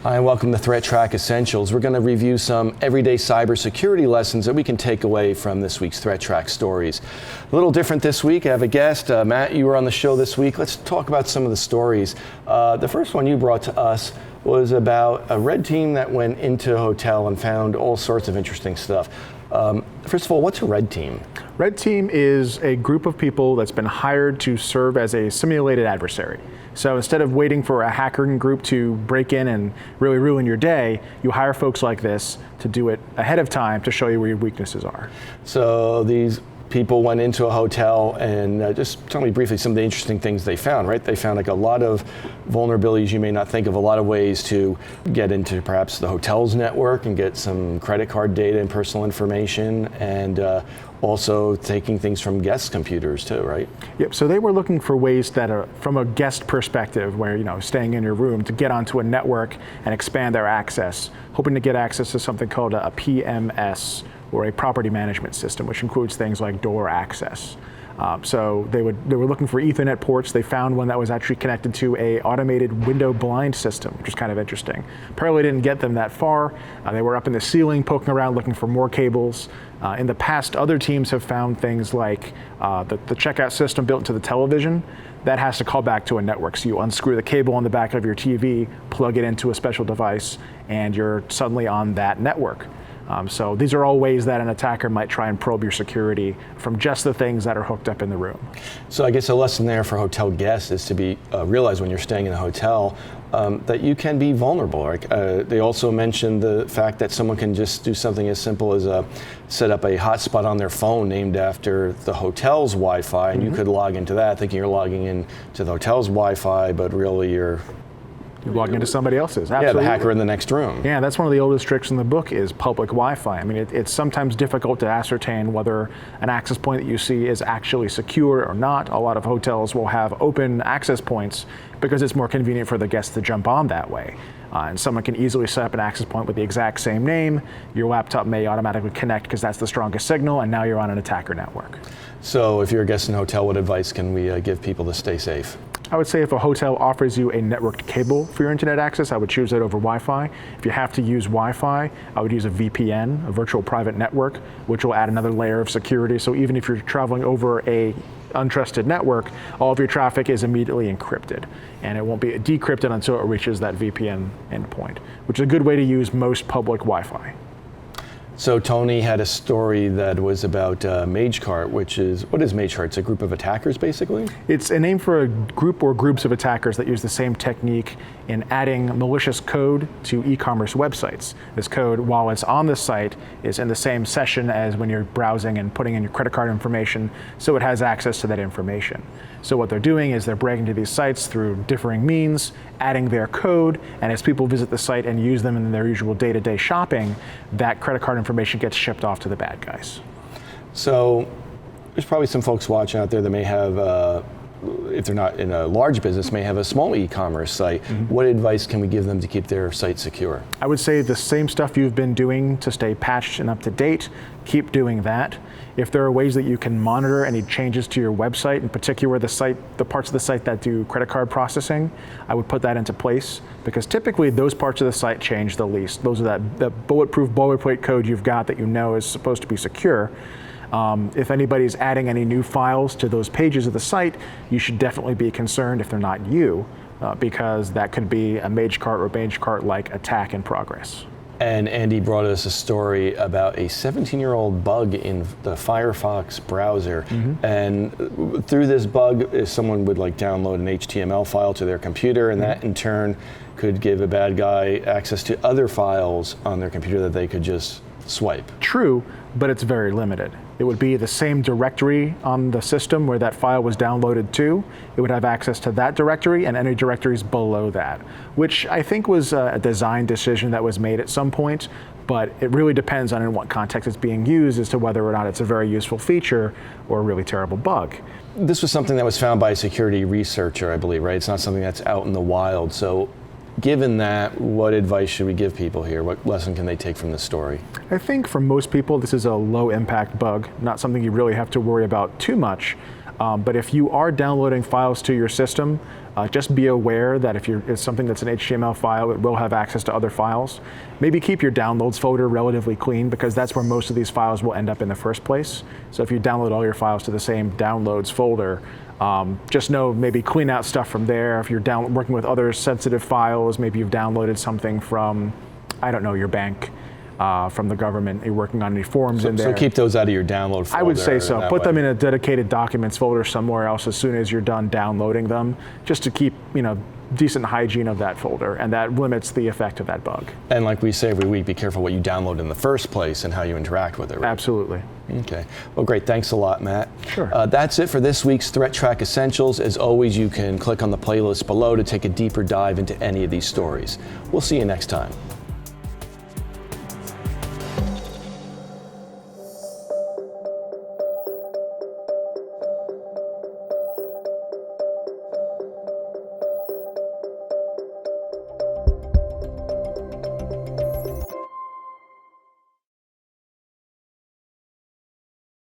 Hi, and welcome to ThreatTraq Essentials. We're going to review some everyday cybersecurity lessons that we can take away from this week's ThreatTraq stories. A little different this week. I have a guest. Matt, you were on the show this week. Let's talk about some of the stories. The first one you brought to us was about a red team that went into a hotel and found all sorts of interesting stuff. First of all, what's a red team? Red team is a group of people that's been hired to serve as a simulated adversary. So instead of waiting for a hacking group to break in and really ruin your day, you hire folks like this to do it ahead of time to show you where your weaknesses are. So these people went into a hotel and just tell me briefly some of the interesting things they found, right? They found like a lot of vulnerabilities you may not think of, a lot of ways to get into perhaps the hotel's network and get some credit card data and personal information, and also taking things from guest computers too, right? Yep, so they were looking for ways that are, from a guest perspective, where, you know, staying in your room, to get onto a network and expand their access, hoping to get access to something called a PMS, or a property management system, which includes things like door access. So they were looking for Ethernet ports. They found one that was actually connected to a automated window blind system, which was kind of interesting. Apparently didn't get them that far. They were up in the ceiling poking around looking for more cables. In the past, other teams have found things like the checkout system built into the television that has to call back to a network. So you unscrew the cable on the back of your TV, plug it into a special device, and you're suddenly on that network. So these are all ways that an attacker might try and probe your security from just the things that are hooked up in the room. So I guess a lesson there for hotel guests is to be realize when you're staying in a hotel that you can be vulnerable. Right? They also mentioned the fact that someone can just do something as simple as set up a hotspot on their phone named after the hotel's Wi-Fi, and you could log into that thinking you're logging in to the hotel's Wi-Fi, but really you're logging into somebody else's. Absolutely. Yeah, the hacker in the next room. Yeah, that's one of the oldest tricks in the book is public Wi-Fi. I mean, it's sometimes difficult to ascertain whether an access point that you see is actually secure or not. A lot of hotels will have open access points because it's more convenient for the guests to jump on that way. And someone can easily set up an access point with the exact same name. Your laptop may automatically connect because that's the strongest signal, and now you're on an attacker network. So if you're a guest in a hotel, what advice can we give people to stay safe? I would say if a hotel offers you a networked cable for your internet access, I would choose that over Wi-Fi. If you have to use Wi-Fi, I would use a VPN, a virtual private network, which will add another layer of security. So even if you're traveling over a untrusted network, all of your traffic is immediately encrypted, and it won't be decrypted until it reaches that VPN endpoint, which is a good way to use most public Wi-Fi. So Tony had a story that was about MageCart, which is, what is MageCart? It's a group of attackers, basically? It's a name for a group or groups of attackers that use the same technique in adding malicious code to e-commerce websites. This code, while it's on the site, is in the same session as when you're browsing and putting in your credit card information, so it has access to that information. So what they're doing is they're breaking into these sites through differing means, adding their code, and as people visit the site and use them in their usual day-to-day shopping, that credit card information gets shipped off to the bad guys. So there's probably some folks watching out there that may have, if they're not in a large business, may have a small e-commerce site. What advice can we give them to keep their site secure? I would say the same stuff you've been doing to stay patched and up to date, keep doing that. If there are ways that you can monitor any changes to your website, in particular the parts of the site that do credit card processing, I would put that into place, because typically those parts of the site change the least. Those are that bulletproof boilerplate code you've got that you know is supposed to be secure. If anybody's adding any new files to those pages of the site, you should definitely be concerned if they're not you, because that could be a MageCart or MageCart-like attack in progress. And Andy brought us a story about a 17-year-old bug in the Firefox browser. And through this bug, if someone would like download an HTML file to their computer, and that in turn could give a bad guy access to other files on their computer that they could just swipe. True, but it's very limited. It would be the same directory on the system where that file was downloaded to. It would have access to that directory and any directories below that, which I think was a design decision that was made at some point, but it really depends on in what context it's being used as to whether or not it's a very useful feature or a really terrible bug. This was something that was found by a security researcher, I believe, right? It's not something that's out in the wild. So given that, what advice should we give people here? What lesson can they take from this story? I think for most people, this is a low impact bug, not something you really have to worry about too much. But if you are downloading files to your system, just be aware that if it's something that's an HTML file, it will have access to other files. Maybe keep your downloads folder relatively clean, because that's where most of these files will end up in the first place. So if you download all your files to the same downloads folder, just know, maybe clean out stuff from there. If you're working with other sensitive files, maybe you've downloaded something from, I don't know, your bank, from the government, you're working on any forms in there. So keep those out of your download folder. I would say so. Put them in a dedicated documents folder somewhere else as soon as you're done downloading them, just to keep, decent hygiene of that folder, and that limits the effect of that bug. And like we say every week, be careful what you download in the first place and how you interact with it. Right? Absolutely. Okay. Well, great. Thanks a lot, Matt. Sure. That's it for this week's ThreatTraq Essentials. As always, you can click on the playlist below to take a deeper dive into any of these stories. We'll see you next time.